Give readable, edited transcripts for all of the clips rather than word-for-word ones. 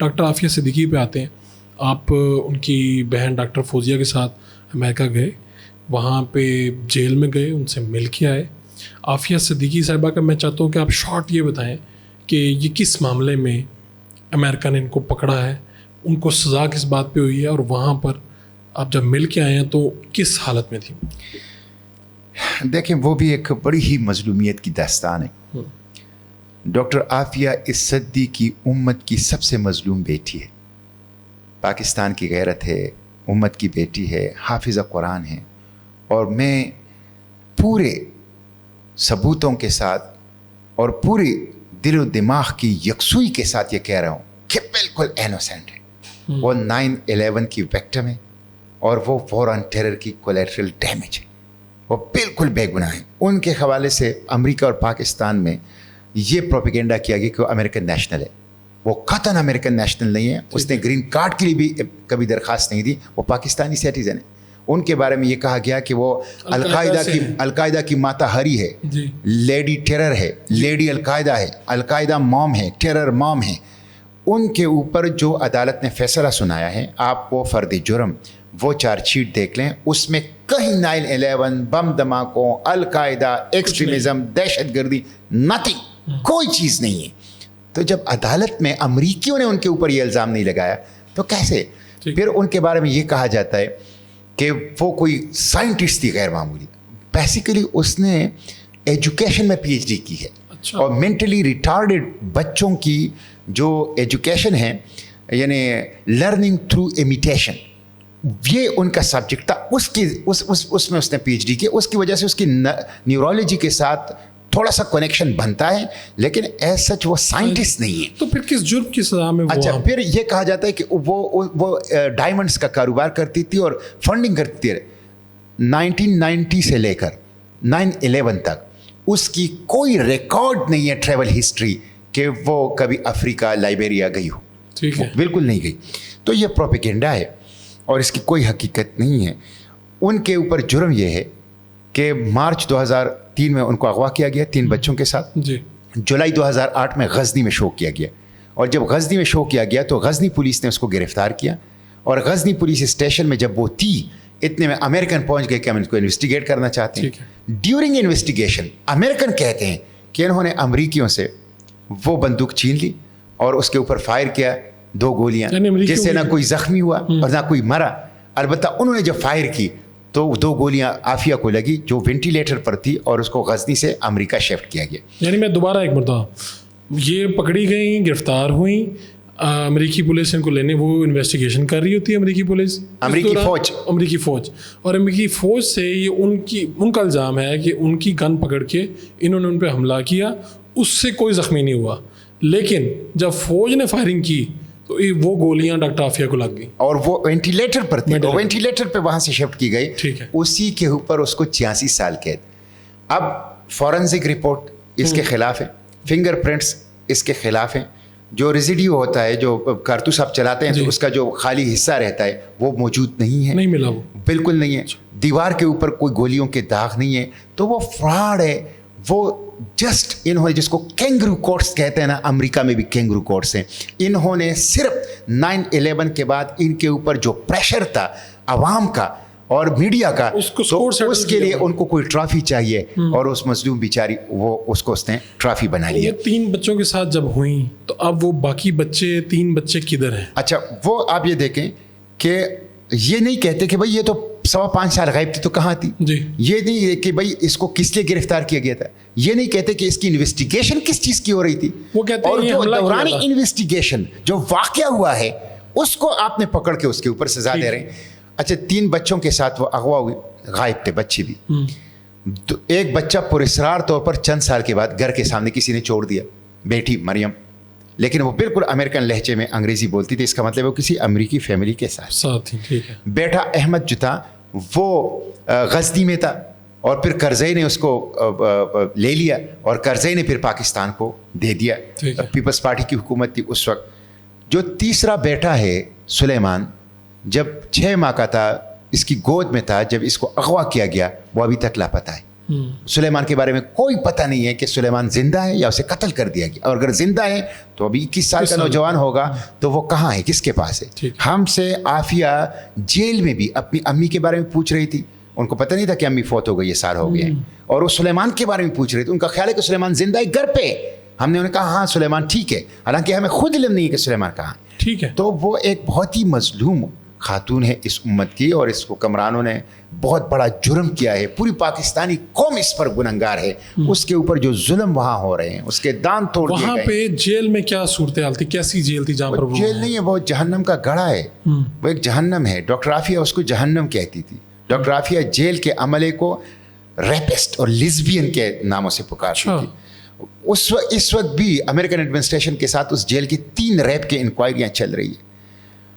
Doctor Aafia Siddiqui پہ آتے ہیں. آپ ان کی بہن ڈاکٹر فوزیہ کے ساتھ امریکہ گئے, وہاں پہ جیل میں گئے, ان سے مل کے آئے. عافیہ صدیقی صاحبہ کا میں چاہتا ہوں کہ آپ شارٹ یہ بتائیں کہ یہ کس معاملے میں امریکہ نے ان کو پکڑا ہے, ان کو سزا کس بات پہ ہوئی ہے, اور وہاں پر آپ جب مل کے آئے ہیں تو کس حالت میں تھی؟ دیکھیں وہ بھی ایک بڑی ہی مظلومیت کی داستان ہے. ڈاکٹر عافیہ اس صدی کی امت کی سب سے مظلوم بیٹی ہے. پاکستان کی غیرت ہے, امت کی بیٹی ہے, حافظہ قرآن ہے. اور میں پورے ثبوتوں کے ساتھ اور پوری دل و دماغ کی یکسوئی کے ساتھ یہ کہہ رہا ہوں کہ بالکل انوسینٹ ہے. وہ 9/11 کی وکٹم ہے اور وہ وار آن ٹیرر کی کولیٹرل ڈیمیج ہے. وہ بالکل بے گناہ ہیں. ان کے حوالے سے امریکہ اور پاکستان میں یہ پروپیگنڈا کیا گیا کہ وہ امریکن نیشنل ہے. وہ قطعاً امریکن نیشنل نہیں ہے. اس نے گرین کارڈ کے لیے بھی کبھی درخواست نہیں دی. وہ پاکستانی سٹیزن ہے. ان کے بارے میں یہ کہا گیا کہ وہ القاعدہ کی ماتا ہری ہے, لیڈی ٹیرر ہے, لیڈی القاعدہ ہے, القاعدہ موم ہے, ٹیرر موم ہے. ان کے اوپر جو عدالت نے فیصلہ سنایا ہے, آپ وہ فرد جرم وہ چارج شیٹ دیکھ لیں, اس میں کہیں 9/11 بم دھماکوں, القاعدہ, ایکسٹریمزم, دہشت گردی, نتھنگ, کوئی چیز نہیں ہے. تو جب عدالت میں امریکیوں نے ان کے اوپر یہ الزام نہیں لگایا تو کیسے؟ پھر ان کے بارے میں یہ کہا جاتا ہے کہ وہ کوئی سائنٹسٹ تھی غیر معمولی. بیسیکلی اس نے ایجوکیشن میں PhD کی ہے. اور مینٹلی ریٹارڈڈ بچوں کی جو ایجوکیشن ہے, یعنی لرننگ تھرو امیٹیشن, یہ ان کا سبجیکٹ تھا. اس میں اس نے PhD کی. اس کی وجہ سے اس کی نیورولوجی کے ساتھ تھوڑا سا کنیکشن بنتا ہے, لیکن ایز سچ وہ سائنٹسٹ نہیں ہے. تو پھر کس جرم کی سزا میں؟ اچھا, پھر یہ کہا جاتا ہے کہ وہ ڈائمنڈس کا کاروبار کرتی تھی اور فنڈنگ کرتی تھی. 1990 سے لے کر 9/11 تک اس کی کوئی ریکارڈ نہیں ہے ٹریول ہسٹری کہ وہ کبھی افریقہ, لائبیریا گئی ہو. ٹھیک ہے, بالکل نہیں گئی. تو یہ پروپیگنڈا ہے اور اس کی کوئی حقیقت نہیں ہے. ان کے اوپر جرم یہ ہے کہ مارچ 2003 میں ان کو اغوا کیا گیا 3 بچوں کے ساتھ. جولائی 2008 میں غزنی میں شو کیا گیا, اور جب غزنی میں شو کیا گیا تو غزنی پولیس نے اس کو گرفتار کیا. اور غزنی پولیس اسٹیشن میں جب وہ تھی, اتنے میں امریکن پہنچ گئے کہ ہم ان کو انویسٹیگیٹ کرنا چاہتے ہیں. ڈیورنگ انویسٹیگیشن امریکن کہتے ہیں کہ انہوں نے امریکیوں سے وہ بندوق چھین لی اور اس کے اوپر فائر کیا 2 گولیاں, جس سے نہ کوئی زخمی ہوا اور نہ کوئی مرا. البتہ انہوں نے جب فائر کی تو 2 گولیاں عافیہ کو لگی جو وینٹیلیٹر پر تھی, اور اس کو غزنی سے امریکہ شفٹ کیا گیا. یعنی میں دوبارہ ایک مرتبہ, یہ پکڑی گئیں, گرفتار ہوئیں, امریکی پولیس ان کو لینے, وہ انویسٹیگیشن کر رہی ہوتی ہے امریکی پولیس, امریکی فوج, اور امریکی فوج سے یہ ان کا الزام ہے کہ ان کی گن پکڑ کے انہوں نے ان پہ حملہ کیا, اس سے کوئی زخمی نہیں ہوا. لیکن جب فوج نے فائرنگ کی تو وہ گولیاں ڈاکٹر عافیہ کو لگ گئی اور وہ وینٹیلیٹر پر تھی, وینٹیلیٹر پہ وہاں سے شفٹ کی گئی. ٹھیک ہے, اسی کے اوپر اس کو 86 سال قید. اب فورنزک رپورٹ اس کے خلاف ہے, فنگر پرنٹس اس کے خلاف ہیں, جو ریزیڈیو ہوتا ہے, جو کارتوس آپ چلاتے ہیں تو اس کا جو خالی حصہ رہتا ہے وہ موجود نہیں ہے, نہیں ملا, وہ بالکل نہیں ہے. دیوار کے اوپر کوئی گولیوں کے داغ نہیں ہے. تو وہ فراڈ ہے. وہ جسٹ انہوں نے, جس کو کینگرو کورٹس کہتے ہیں نا, امریکہ میں بھی کینگرو کورٹس ہیں, انہوں نے صرف 9/11 کے بعد ان کے اوپر جو پریشر تھا عوام کا اور میڈیا کا, تو اس کے لیے ان کو کوئی ٹرافی چاہیے, اور اس مظلوم بیچاری وہ اس کو اس نے ٹرافی بنا لیا. یہ 3 بچوں کے ساتھ جب ہوئیں تو اب وہ باقی 3 بچے کدھر ہیں؟ اچھا, وہ آپ یہ دیکھیں کہ یہ نہیں کہتے کہ بھائی یہ تو 5.25 سال غائب تھی تو کہاں تھی. یہ نہیں کہ بھائی اس کو کس لیے گرفتار کیا گیا تھا. یہ نہیں کہتے کہ اس کی انویسٹیگیشن کس چیز کی ہو رہی تھی. وہ کہتے ہیں, اور جو دوران انویسٹیگیشن جو واقعہ ہوا ہے اس کو آپ نے پکڑ کے اس کے اوپر سزا دے رہے ہیں. اچھا, 3 بچوں کے ساتھ وہ اغوا ہوئی, غائب تھے بچے بھی. ایک بچہ پراسرار طور پر چند سال کے بعد گھر کے سامنے کسی نے چھوڑ دیا, بیٹی مریم, لیکن وہ بالکل امریکن لہجے میں انگریزی بولتی تھی. اس کا مطلب وہ کسی امریکی فیملی کے ساتھ. بیٹا احمد جو تھا وہ غزنی میں تھا, اور پھر کرزئی نے اس کو لے لیا, اور کرزئی نے پھر پاکستان کو دے دیا. پیپلز پارٹی کی حکومت تھی اس وقت. جو تیسرا بیٹا ہے سلیمان, جب 6 ماہ کا تھا, اس کی گود میں تھا جب اس کو اغوا کیا گیا, وہ ابھی تک لاپتہ ہے. सुलेमान के बारे में कोई पता नहीं है कि सुलेमान जिंदा है या उसे कत्ल कर दिया गया, और अगर जिंदा है तो अभी 21 साल का नौजवान होगा तो वो कहाँ है, किसके पास है। हमसे आफिया जेल में भी अपनी अम्मी के बारे में पूछ रही थी, उनको पता नहीं था कि अम्मी फौत हो गई, ये साल हो गए, और वो सुलेमान के बारे में पूछ रही थी, उनका ख्याल है कि सुलेमान जिंदा है घर पे। हमने उन्हें कहा हाँ सुलेमान ठीक है, हालांकि हमें खुद इल्म नहीं है कि सुलेमान कहाँ है। ठीक है, तो वो एक बहुत ही मजलूम खातून है इस उम्मत की, और इस हुक्मरानों ने बहुत बड़ा जुर्म किया है, पूरी पाकिस्तानी कौम इस पर गुनहगार है, उसके ऊपर जो जुल्म वहाँ हो रहे हैं उसके दांत तोड़ दिए गए। वहाँ पे जेल में क्या सूरत हाल थी, कैसी जेल थी जहाँ पर वो? जेल नहीं है, वो जहन्नम का गड़ा है, वो एक जहन्नम है। डॉक्टर आफिया उसको जहन्नम कहती थी। डॉक्टर आफिया जेल के अमले को रेपिस्ट और लिस्बियन के नामों से पुकारती थी। इस वक्त भी अमेरिकन एडमिनिस्ट्रेशन के साथ उस जेल की 3 रेप की इंक्वायरियां चल रही है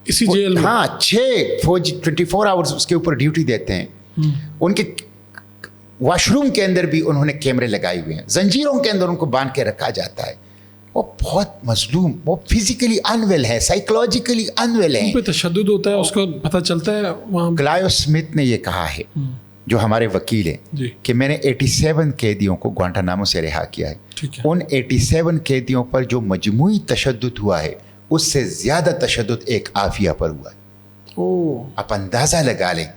इसी जेल में। हाँ, 6 फौजी 24 आवर्स उसके ऊपर ड्यूटी देते हैं। उनके वॉशरूम के अंदर भी उन्होंने कैमरे लगाए हुए हैं, जंजीरों के अंदर उनको बांध के रखा जाता है। वो बहुत मजलूम, वो फिजिकली अनवेल है, साइकोलॉजिकली अनवेल है, उन पे तशद्दुद होता है, उसका पता चलता है वहाँ। क्लायो स्मिथ ने ये कहा है, जो हमारे वकील हैं, कि मैंने 87 कैदियों को ग्वांटानामो से रिहा किया है। उन 87 कैदियों पर जो मजमूई तशद्दुद हुआ है उससे ज़्यादा तशद्दुद एक आफिया पर हुआ है। आप अंदाज़ा लगा लें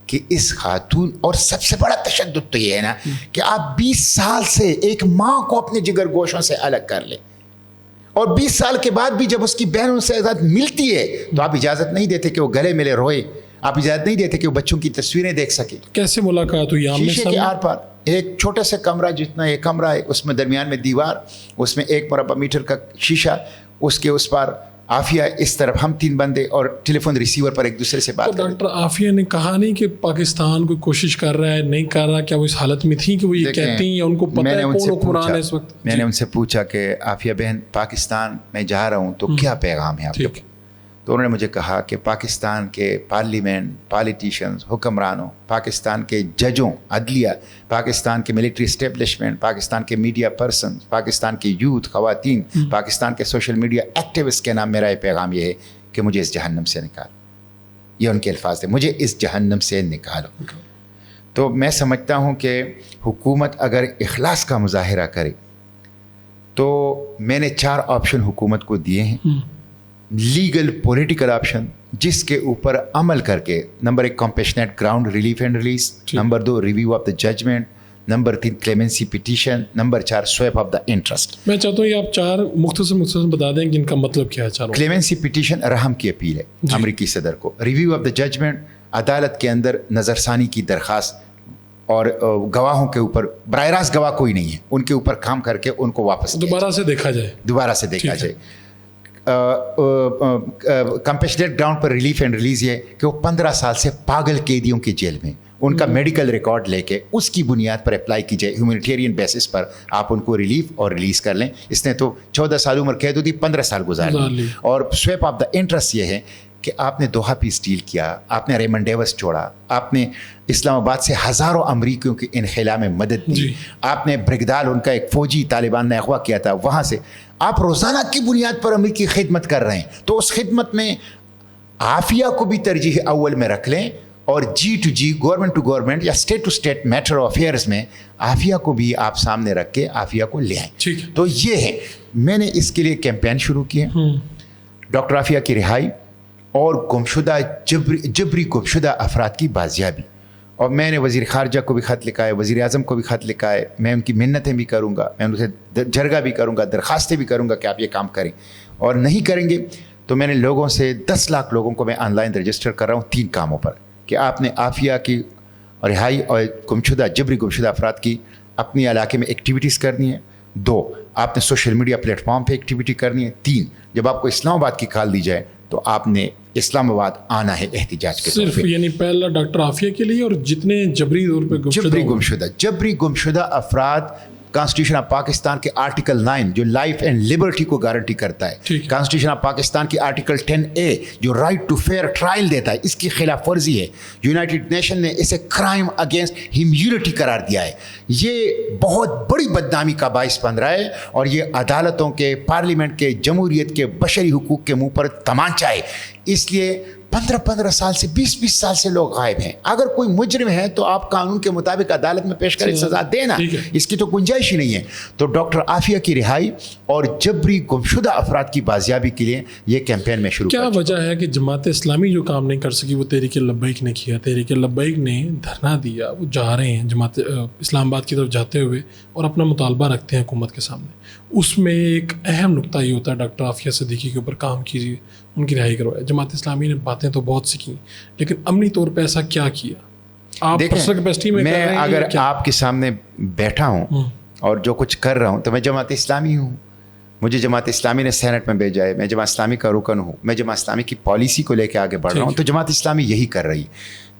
कि इस खातून, और सबसे बड़ा तशद्दुद तो ये है ना कि आप 20 साल से एक माँ को अपने जिगर गोशों से अलग कर लें, और 20 साल के बाद भी जब उसकी बहन उनसे आज़ाद मिलती है तो आप इजाज़त नहीं देते कि वो गले मिले रोए, आप इजाज़त नहीं देते कि वो बच्चों की तस्वीरें देख सके। कैसे मुलाकात हुई? शीशे के आर पार एक छोटे से कमरा जितना ये कमरा है, उसमें दरमियान में दीवार, उसमें 1 मुरब्बा मीटर का शीशा, उसके उस पार आफिया, इस तरफ हम 3 बंदे, और टेलीफोन रिसीवर पर एक दूसरे से बात। तो डॉक्टर आफिया ने कहा नहीं कि पाकिस्तान कोई कोशिश कर रहा है, नहीं कर रहा? क्या वो इस हालत में थी कि वो ये कहती हैं या उनको पता है कौन हुक्मरान है इस वक्त? मैंने उनसे पूछा कि आफिया बहन, पाकिस्तान में जा रहा हूँ तो क्या पैगाम है आपके? तो उन्होंने मुझे कहा कि पाकिस्तान के पार्लियामेंट, पॉलिटिशियंस, हुक्मरानों, पाकिस्तान के जजों, अदलिया, पाकिस्तान के मिलिट्री इस्टेब्लिशमेंट, पाकिस्तान के मीडिया पर्सन, पाकिस्तान के यूथ, ख़वातीन, पाकिस्तान के सोशल मीडिया एक्टिविस्ट के नाम मेरा ये पैगाम ये है कि मुझे इस जहन्नम से निकालो। ये उनके अल्फाज थे, मुझे इस जहन्नम से निकालो। तो मैं समझता हूँ कि हुकूमत अगर इखलास का मुजाहिरा करे तो मैंने 4 ऑप्शन हुकूमत को दिए हैं। लीगल पॉलिटिकल ऑप्शन जिसके ऊपर अमल करके, number 1 compassionate ground relief and release, number 2 review of the judgment, number 3 clemency petition, number 4 swap of the interest. मैं चाहता हूँ ये आप 4 मुख्तसर बता दें कि इनका मतलब क्या है चारों। क्लेमेंसी पिटीशन रहम की अपील है अमरीकी सदर को। रिव्यू ऑफ द जजमेंट, अदालत के अंदर नज़रसानी की दरख्वास्त, और गवाहों के ऊपर, बराह रास्त गवाह कोई नहीं है, उनके ऊपर काम करके उनको वापस दोबारा से देखा जाए। कंपेशनेट ग्राउंड पर रिलीफ एंड रिलीज ये कि वो 15 साल से पागल कैदियों के जेल में, उनका मेडिकल रिकॉर्ड लेके उसकी बुनियाद पर अप्लाई की जाए, ह्यूमैनिटेरियन बेसिस पर आप उनको रिलीफ और रिलीज़ कर लें। इसने तो 14 साल उम्र कैद होती, 15 साल गुजार ली। और स्वेप ऑफ द इंटरेस्ट ये है कि आपने दोहा पीस डील किया, आपने रेमंड डेविस छोड़ा, आपने इस्लामाबाद से हज़ारों अमरीकियों के इनखला में मदद दी, आपने ब्रिगदाल, उनका एक फ़ौजी तालिबान ने अगवा किया था, वहाँ से आप रोज़ाना की बुनियाद पर अमरीकी खिदमत कर रहे हैं। तो उस खिदमत में आफिया को भी तरजीह अव्वल में रख लें, और G2G, गवर्नमेंट टू गवर्नमेंट या state to state matter of affairs में आफिया को भी आप सामने रख के आफिया को ले आएँ। तो ये है, मैंने इसके लिए कैंपेन शुरू किए, डॉक्टर आफिया की रिहाई और गुमशुदा जबरी गुमशुदा अफराद की बाजियाबी। और मैंने वज़ीर ख़ारजा को भी ख़त लिखा है, वज़ीर आज़म को भी ख़त लिखा है। मैं उनकी मिन्नतें भी करूँगा, मैं उनसे जरगा भी करूँगा, दरख्वास्तें भी करूँगा कि आप ये काम करें, और नहीं करेंगे तो मैंने लोगों से 10 लाख लोगों को मैं ऑनलाइन रजिस्टर कर रहा हूँ 3 कामों पर, कि आपने आफिया की रिहाई और गुमशुदा जबरी गुमशुदा अफराद की अपनी इलाके में एक्टिविटीज़ करनी है। 2, आपने सोशल मीडिया प्लेटफॉर्म पे एक्टिविटी करनी है। 3, जब आपको इस्लामाबाद की कॉल दी जाए तो आपने इस्लामाबाद आना है एहतिजाज के सिर्फ, यानी पहला डॉक्टर आफिया के लिए, और जितने जबरी तौर पे जबरी गुमशुदा अफराद, कॉन्स्टिट्यूशन ऑफ पाकिस्तान के आर्टिकल 9 जो लाइफ एंड लिबर्टी को गारंटी करता है, कॉन्स्टिट्यूशन ऑफ पाकिस्तान की आर्टिकल 10A जो राइट टू फेयर ट्रायल देता है, इसकी खिलाफ वर्जी है। यूनाइटेड नेशन ने इसे क्राइम अगेंस्ट ह्यूमैनिटी करार दिया है। ये बहुत बड़ी बदनामी का बाइस बन रहा है, और ये अदालतों के, पार्लियामेंट के, जमहूरियत के, बशरी हुकूक के मुंह पर तमाचा है। इसलिए 15-15 साल से 20-20 साल से लोग गायब हैं। अगर कोई मुजरिम है तो आप कानून के मुताबिक अदालत में पेश करें, सजा देना, इसकी तो गुंजाइश ही नहीं है। तो डॉक्टर आफिया की रिहाई और जबरी गुमशुदा अफराद की बाजियाबी के लिए ये कैंपेन में शुरू। क्या वजह है कि जमात इस्लामी जो काम नहीं कर सकी वो तहरीक लब्बैक ने किया? तहरीक लब्बैक ने धरना दिया, वो जा रहे हैं जमात इस्लामाबाद की तरफ जाते हुए और अपना मुतालबा रखते हैं हुकूमत के सामने। उसमें एक अहम नुक्ता ये होता है डॉक्टर आफिया सिद्दीकी के ऊपर काम कीजिए, उनकी रिहाई करवाए। जमात इस्लामी ने बातें तो बहुत सीखी, लेकिन अमनी तौर पर ऐसा क्या किया? आप पर्सनल कैपेसिटी में मैं अगर आपके सामने बैठा हूँ और जो कुछ कर रहा हूँ तो मैं जमात इस्लामी हूँ। मुझे जमात इस्लामी ने सेनेट में भेजा है, मैं जमात इस्लामी का रुकन हूँ, मैं जमात इस्लामी की पॉलिसी को लेकर आगे बढ़ रहा हूँ। तो जमात इस्लामी यही कर रही।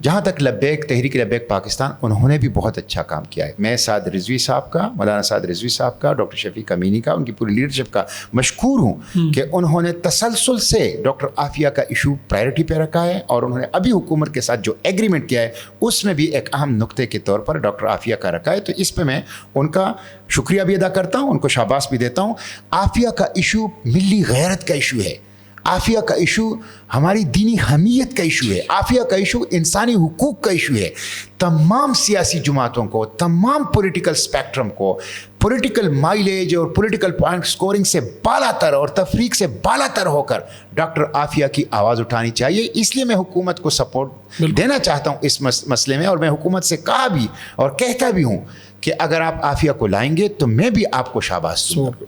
जहाँ तक लब्बैक तहरीक लब्बैक पाकिस्तान, उन्होंने भी बहुत अच्छा काम किया है। मैं साद रिजवी साहब का, मौलाना साद रिजवी साहब का, डॉक्टर शफीक अमीनी का, उनकी पूरी लीडरशिप का मशकूर हूँ कि उन्होंने तसलसल से डॉक्टर आफिया का इशू प्रायोरिटी पे रखा है और उन्होंने अभी हुकूमत के साथ जो एग्रीमेंट किया है उसमें भी एक अहम नुक्ते के तौर पर डॉक्टर आफिया का रखा है। तो इस पर मैं उनका शुक्रिया भी अदा करता हूँ, उनको शाबाश भी देता हूँ। आफिया का इशू मिली गैरत का इशू है, आफिया का इशू हमारी दीनी हमीयत का इशू है, आफिया का इशू इंसानी हुकूक का इशू है। तमाम सियासी जमातों को, तमाम पॉलिटिकल स्पेक्ट्रम को पॉलिटिकल माइलेज और पॉलिटिकल पॉइंट स्कोरिंग से बालातर और तफरीक से बालातर होकर डॉक्टर आफिया की आवाज़ उठानी चाहिए। इसलिए मैं हुकूमत को सपोर्ट देना चाहता हूँ इस मसले में, और मैं हुकूमत से कहा भी और कहता भी हूँ कि अगर आप आफिया को लाएंगे तो मैं भी आपको शाबाश दूंगा।